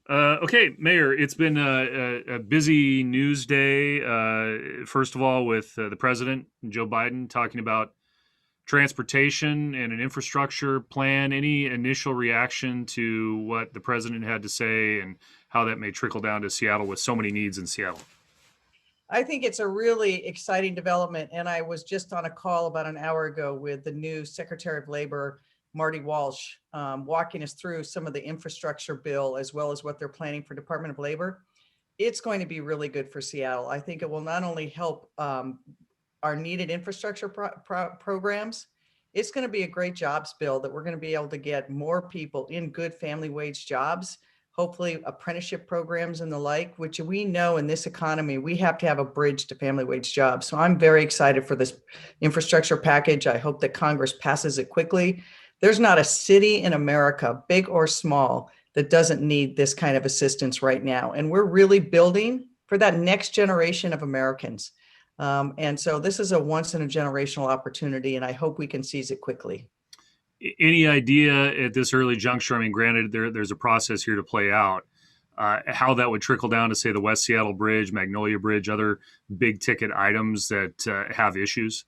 Okay, Mayor, it's been a busy news day. First of all, with the president, Joe Biden, talking about transportation and an infrastructure plan. Any initial reaction to what the president had to say and how that may trickle down to Seattle with so many needs in Seattle? I think it's a really exciting development. And I was just on a call about an hour ago with the new Secretary of Labor, Marty Walsh, walking us through some of the infrastructure bill as well as what they're planning for Department of Labor. It's going to be really good for Seattle. I think it will not only help our needed infrastructure programs, it's going to be a great jobs bill that we're going to be able to get more people in good family wage jobs, hopefully apprenticeship programs and the like, which we know in this economy, we have to have a bridge to family wage jobs. So I'm very excited for this infrastructure package. I hope that Congress passes it quickly. There's not a city in America, big or small, that doesn't need this kind of assistance right now. And we're really building for that next generation of Americans. And so this is a once in a generational opportunity, and I hope we can seize it quickly. Any idea at this early juncture? I mean, granted, there's a process here to play out. How that would trickle down to, say, the West Seattle Bridge, Magnolia Bridge, other big ticket items that have issues?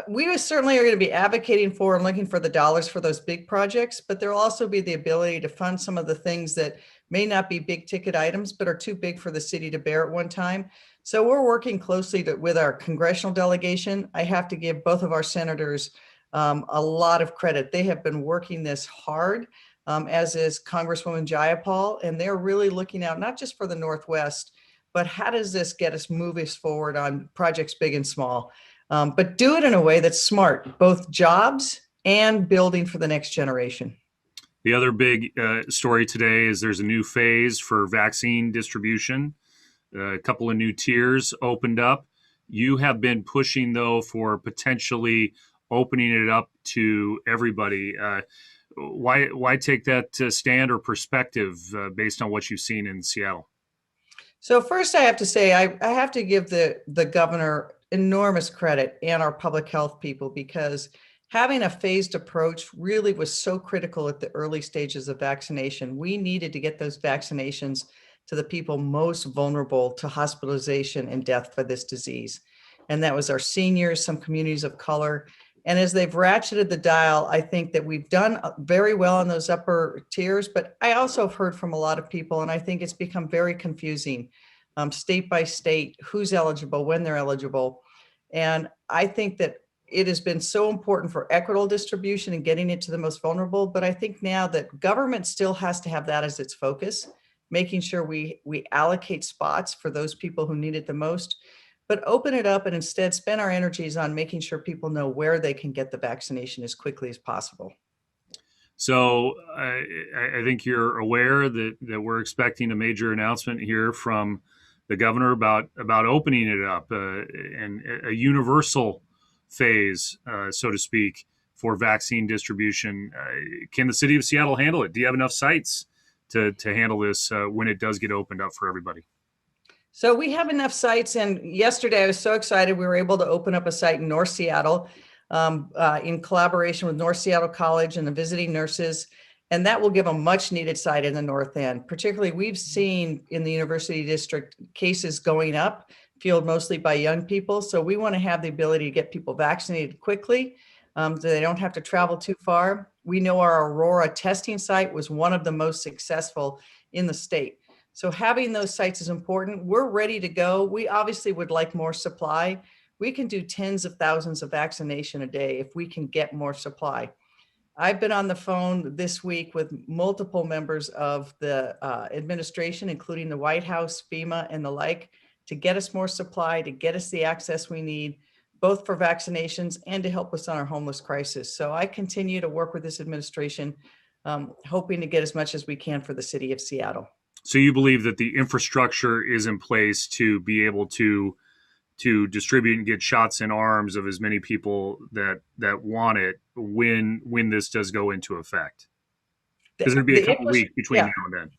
We certainly are going to be advocating for and looking for the dollars for those big projects, but there will also be the ability to fund some of the things that may not be big ticket items, but are too big for the city to bear at one time. So we're working closely with our congressional delegation. I have to give both of our senators a lot of credit. They have been working this hard, as is Congresswoman Jayapal, and they're really looking out not just for the Northwest, but how does this get us moving forward on projects big and small? But do it in a way that's smart, both jobs and building for the next generation. The other big story today is there's a new phase for vaccine distribution. A couple of new tiers opened up. You have been pushing, though, for potentially opening it up to everybody. Why take that stand or perspective based on what you've seen in Seattle? So first, I have to say I have to give the governor enormous credit and our public health people, because having a phased approach really was so critical at the early stages of vaccination. We needed to get those vaccinations to the people most vulnerable to hospitalization and death by this disease. And that was our seniors, some communities of color. And as they've ratcheted the dial, I think that we've done very well on those upper tiers. But I also have heard from a lot of people, and I think it's become very confusing, state by state, who's eligible, when they're eligible. And I think that it has been so important for equitable distribution and getting it to the most vulnerable. But I think now that government still has to have that as its focus, making sure we allocate spots for those people who need it the most, but open it up and instead spend our energies on making sure people know where they can get the vaccination as quickly as possible. So I think you're aware that we're expecting a major announcement here from the governor about opening it up and a universal phase, so to speak, for vaccine distribution. Can the city of Seattle handle it? Do you have enough sites to handle this when it does get opened up for everybody? So we have enough sites. And yesterday I was so excited we were able to open up a site in North Seattle in collaboration with North Seattle College and the visiting nurses. And that will give a much needed site in the North End. Particularly, we've seen in the University District cases going up, fueled mostly by young people. So we want to have the ability to get people vaccinated quickly, so they don't have to travel too far. We know our Aurora testing site was one of the most successful in the state. So having those sites is important. We're ready to go. We obviously would like more supply. We can do tens of thousands of vaccination a day if we can get more supply. I've been on the phone this week with multiple members of the administration, including the White House, FEMA, and the like, to get us more supply, to get us the access we need, both for vaccinations and to help us on our homeless crisis. So I continue to work with this administration, hoping to get as much as we can for the city of Seattle. So you believe that the infrastructure is in place to be able to distribute and get shots in arms of as many people that want it when this does go into effect? Because there'd be a couple weeks between Yeah, now and then.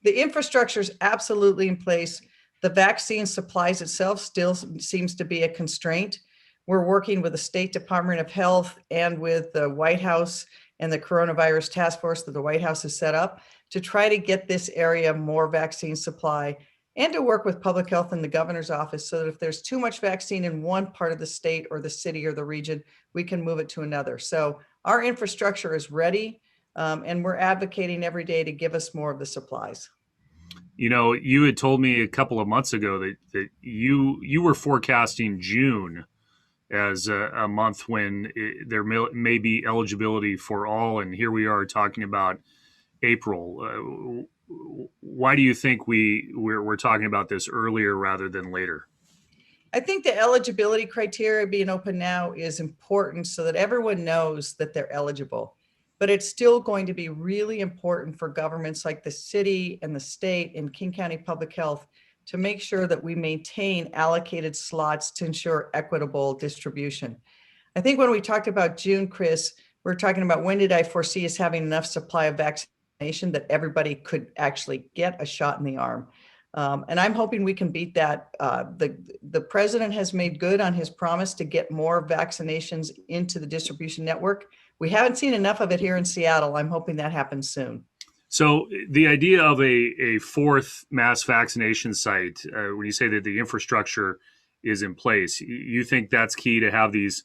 the infrastructure is absolutely in place. The vaccine supplies itself still seems to be a constraint. We're working with the State Department of Health and with the White House and the coronavirus task force that the White House has set up to try to get this area more vaccine supply and to work with public health and the governor's office so that if there's too much vaccine in one part of the state or the city or the region, we can move it to another. So our infrastructure is ready, and we're advocating every day to give us more of the supplies. You know, you had told me a couple of months ago that you were forecasting June as a month when there may be eligibility for all, and here we are talking about April. Why do you think we're talking about this earlier rather than later? I think the eligibility criteria being open now is important so that everyone knows that they're eligible. But it's still going to be really important for governments like the city and the state and King County Public Health to make sure that we maintain allocated slots to ensure equitable distribution. I think when we talked about June, Chris, we're talking about when did I foresee us having enough supply of vaccination that everybody could actually get a shot in the arm. And I'm hoping we can beat that. The president has made good on his promise to get more vaccinations into the distribution network. We haven't seen enough of it here in Seattle. I'm hoping that happens soon. So the idea of a fourth mass vaccination site, when you say that the infrastructure is in place, you think that's key to have these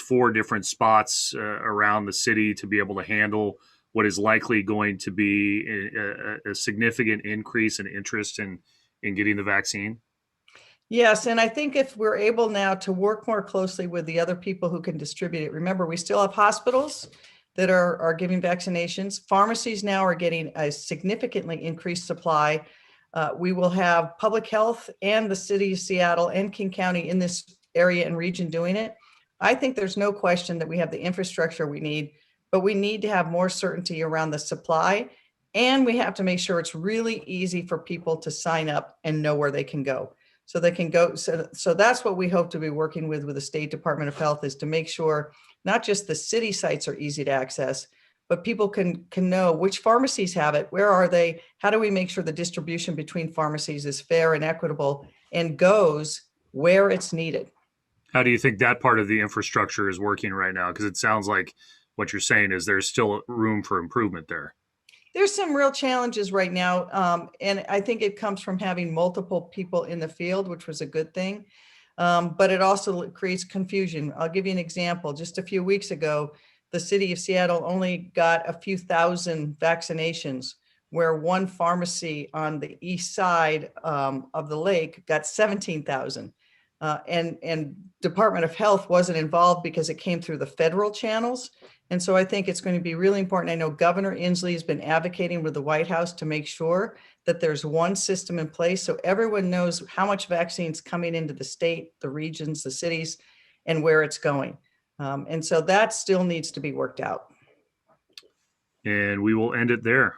four different spots around the city to be able to handle what is likely going to be a significant increase in interest in getting the vaccine? Yes, and I think if we're able now to work more closely with the other people who can distribute it, remember, we still have hospitals that are giving vaccinations. Pharmacies now are getting a significantly increased supply. We will have public health and the city of Seattle and King County in this area and region doing it. I think there's no question that we have the infrastructure we need, but we need to have more certainty around the supply. And we have to make sure it's really easy for people to sign up and know where they can go. So they can go. So that's what we hope to be working with the State Department of Health, is to make sure not just the city sites are easy to access, but people can know which pharmacies have it, where are they, how do we make sure the distribution between pharmacies is fair and equitable and goes where it's needed. How do you think that part of the infrastructure is working right now? Because it sounds like what you're saying is there's still room for improvement there. There's some real challenges right now, and I think it comes from having multiple people in the field, which was a good thing. But it also creates confusion. I'll give you an example. Just a few weeks ago, the city of Seattle only got a few thousand vaccinations, where one pharmacy on the east side of the lake got 17,000. And Department of Health wasn't involved because it came through the federal channels. And so I think it's going to be really important. I know Governor Inslee has been advocating with the White House to make sure that there's one system in place so everyone knows how much vaccine is coming into the state, the regions, the cities, and where it's going. And so that still needs to be worked out. And we will end it there.